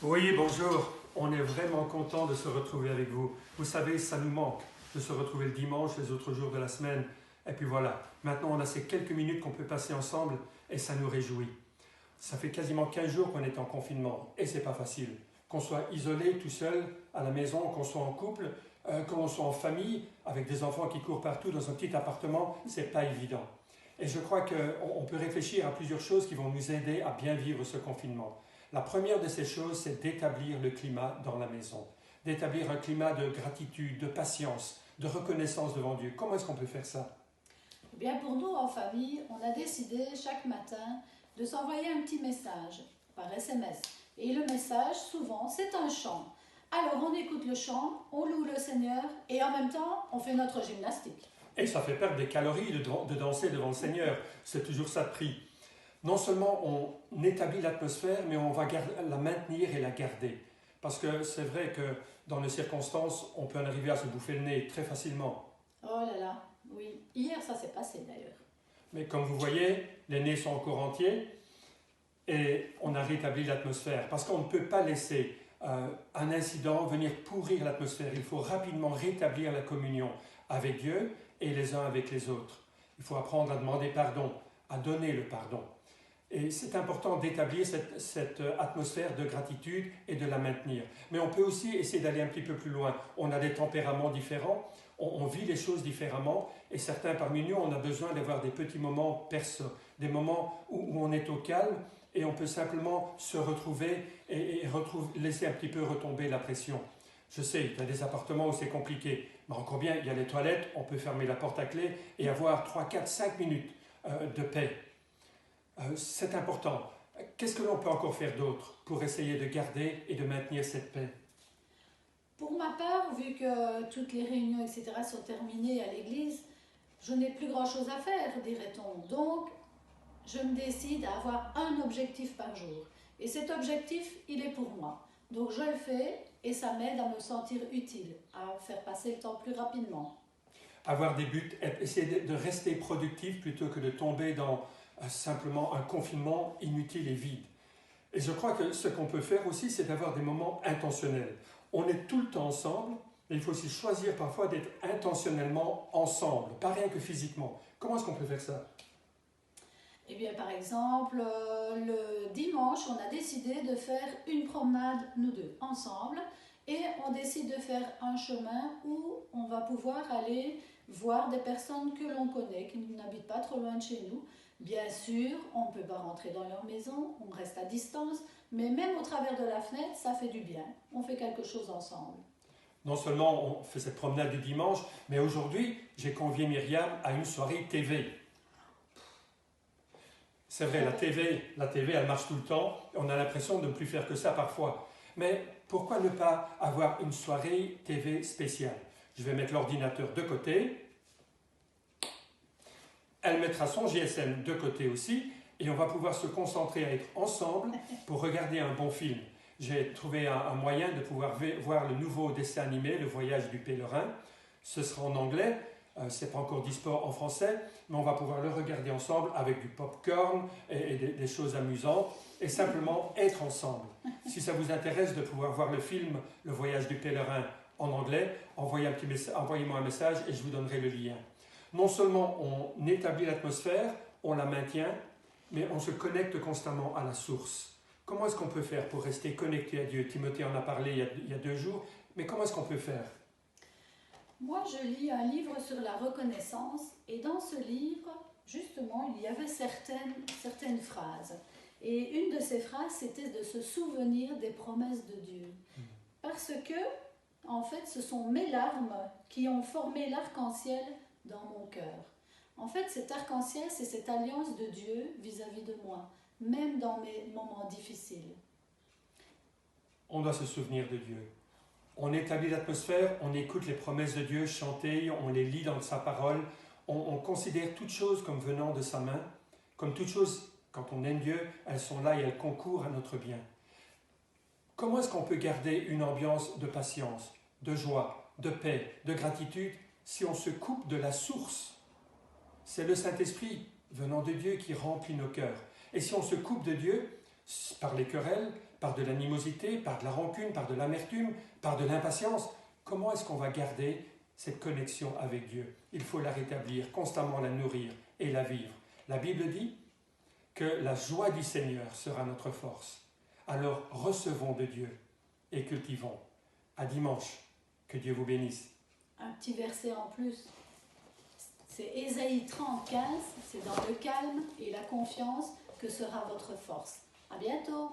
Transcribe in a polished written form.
Oui, bonjour. On est vraiment content de se retrouver avec vous. Vous savez, ça nous manque de se retrouver le dimanche, les autres jours de la semaine. Et puis voilà, maintenant on a ces quelques minutes qu'on peut passer ensemble et ça nous réjouit. Ça fait quasiment 15 jours qu'on est en confinement et c'est pas facile. Qu'on soit isolé, tout seul, à la maison, qu'on soit en couple, qu'on soit en famille, avec des enfants qui courent partout dans un petit appartement, c'est pas évident. Et je crois qu'on peut réfléchir à plusieurs choses qui vont nous aider à bien vivre ce confinement. La première de ces choses, c'est d'établir le climat dans la maison, d'établir un climat de gratitude, de patience, de reconnaissance devant Dieu. Comment est-ce qu'on peut faire ça? Eh bien, pour nous, en famille, on a décidé chaque matin de s'envoyer un petit message par SMS. Et le message, souvent, c'est un chant. Alors, on écoute le chant, on loue le Seigneur et en même temps, on fait notre gymnastique. Et ça fait perdre des calories de danser devant le Seigneur. C'est toujours ça de prix. Non seulement on établit l'atmosphère, mais on va la maintenir et la garder. Parce que c'est vrai que dans les circonstances, on peut en arriver à se bouffer le nez très facilement. Oh là là, oui. Hier, ça s'est passé d'ailleurs. Mais comme vous voyez, les nez sont encore entiers et on a rétabli l'atmosphère. Parce qu'on ne peut pas laisser un incident venir pourrir l'atmosphère. Il faut rapidement rétablir la communion avec Dieu et les uns avec les autres. Il faut apprendre à demander pardon, à donner le pardon. Et c'est important d'établir cette atmosphère de gratitude et de la maintenir. Mais on peut aussi essayer d'aller un petit peu plus loin. On a des tempéraments différents, on vit les choses différemment, et certains parmi nous, on a besoin d'avoir des petits moments perso, des moments où on est au calme, et on peut simplement se retrouver et laisser un petit peu retomber la pression. Je sais, il y a des appartements où c'est compliqué, mais encore bien, il y a les toilettes, on peut fermer la porte à clé et avoir 3, 4, 5 minutes de paix. C'est important. Qu'est-ce que l'on peut encore faire d'autre pour essayer de garder et de maintenir cette paix? Pour ma part, vu que toutes les réunions, etc., sont terminées à l'église, je n'ai plus grand-chose à faire, dirait-on. Donc, je me décide à avoir un objectif par jour. Et cet objectif, il est pour moi. Donc je le fais et ça m'aide à me sentir utile, à faire passer le temps plus rapidement. Avoir des buts, essayer de rester productif plutôt que de tomber dans simplement un confinement inutile et vide. Et je crois que ce qu'on peut faire aussi, c'est d'avoir des moments intentionnels. On est tout le temps ensemble, mais il faut aussi choisir parfois d'être intentionnellement ensemble, pas rien que physiquement. Comment est-ce qu'on peut faire ça? Eh bien, par exemple, le dimanche, on a décidé de faire une promenade, nous deux, ensemble, et on décide de faire un chemin où on va pouvoir aller voir des personnes que l'on connaît, qui n'habitent pas trop loin de chez nous. Bien sûr, on ne peut pas rentrer dans leur maison, on reste à distance, mais même au travers de la fenêtre, ça fait du bien. On fait quelque chose ensemble. Non seulement on fait cette promenade du dimanche, mais aujourd'hui, j'ai convié Myriam à une soirée TV. C'est vrai, la TV, elle marche tout le temps, et on a l'impression de ne plus faire que ça parfois. Mais pourquoi ne pas avoir une soirée TV spéciale? Je vais mettre l'ordinateur de côté, elle mettra son GSM de côté aussi, et on va pouvoir se concentrer à être ensemble pour regarder un bon film. J'ai trouvé un moyen de pouvoir voir le nouveau dessin animé, Le Voyage du Pèlerin. Ce sera en anglais, c'est pas encore dispo en français, mais on va pouvoir le regarder ensemble avec du popcorn et des choses amusantes et simplement être ensemble. Si ça vous intéresse de pouvoir voir le film Le Voyage du Pèlerin en anglais, envoyez-moi un message et je vous donnerai le lien. Non seulement on établit l'atmosphère, on la maintient, mais on se connecte constamment à la source. Comment est-ce qu'on peut faire pour rester connecté à Dieu? Timothée en a parlé il y a 2 jours, mais comment est-ce qu'on peut faire? Moi, je lis un livre sur la reconnaissance et dans ce livre, justement, il y avait certaines phrases. Et une de ces phrases, c'était de se souvenir des promesses de Dieu. Parce que, en fait, ce sont mes larmes qui ont formé l'arc-en-ciel dans mon cœur. En fait, cet arc-en-ciel, c'est cette alliance de Dieu vis-à-vis de moi, même dans mes moments difficiles. On doit se souvenir de Dieu. On établit l'atmosphère, on écoute les promesses de Dieu chanter, on les lit dans sa parole, on considère toutes choses comme venant de sa main. Comme toutes choses, quand on aime Dieu, elles sont là et elles concourent à notre bien. Comment est-ce qu'on peut garder une ambiance de patience, de joie, de paix, de gratitude si on se coupe de la source? C'est le Saint-Esprit venant de Dieu qui remplit nos cœurs. Et si on se coupe de Dieu, par les querelles, par de l'animosité, par de la rancune, par de l'amertume, par de l'impatience. Comment est-ce qu'on va garder cette connexion avec Dieu? Il faut la rétablir, constamment la nourrir et la vivre. La Bible dit que la joie du Seigneur sera notre force. Alors recevons de Dieu et cultivons. À dimanche. Que Dieu vous bénisse. Un petit verset en plus. C'est Ésaïe 30, 15. C'est dans le calme et la confiance que sera votre force. À bientôt.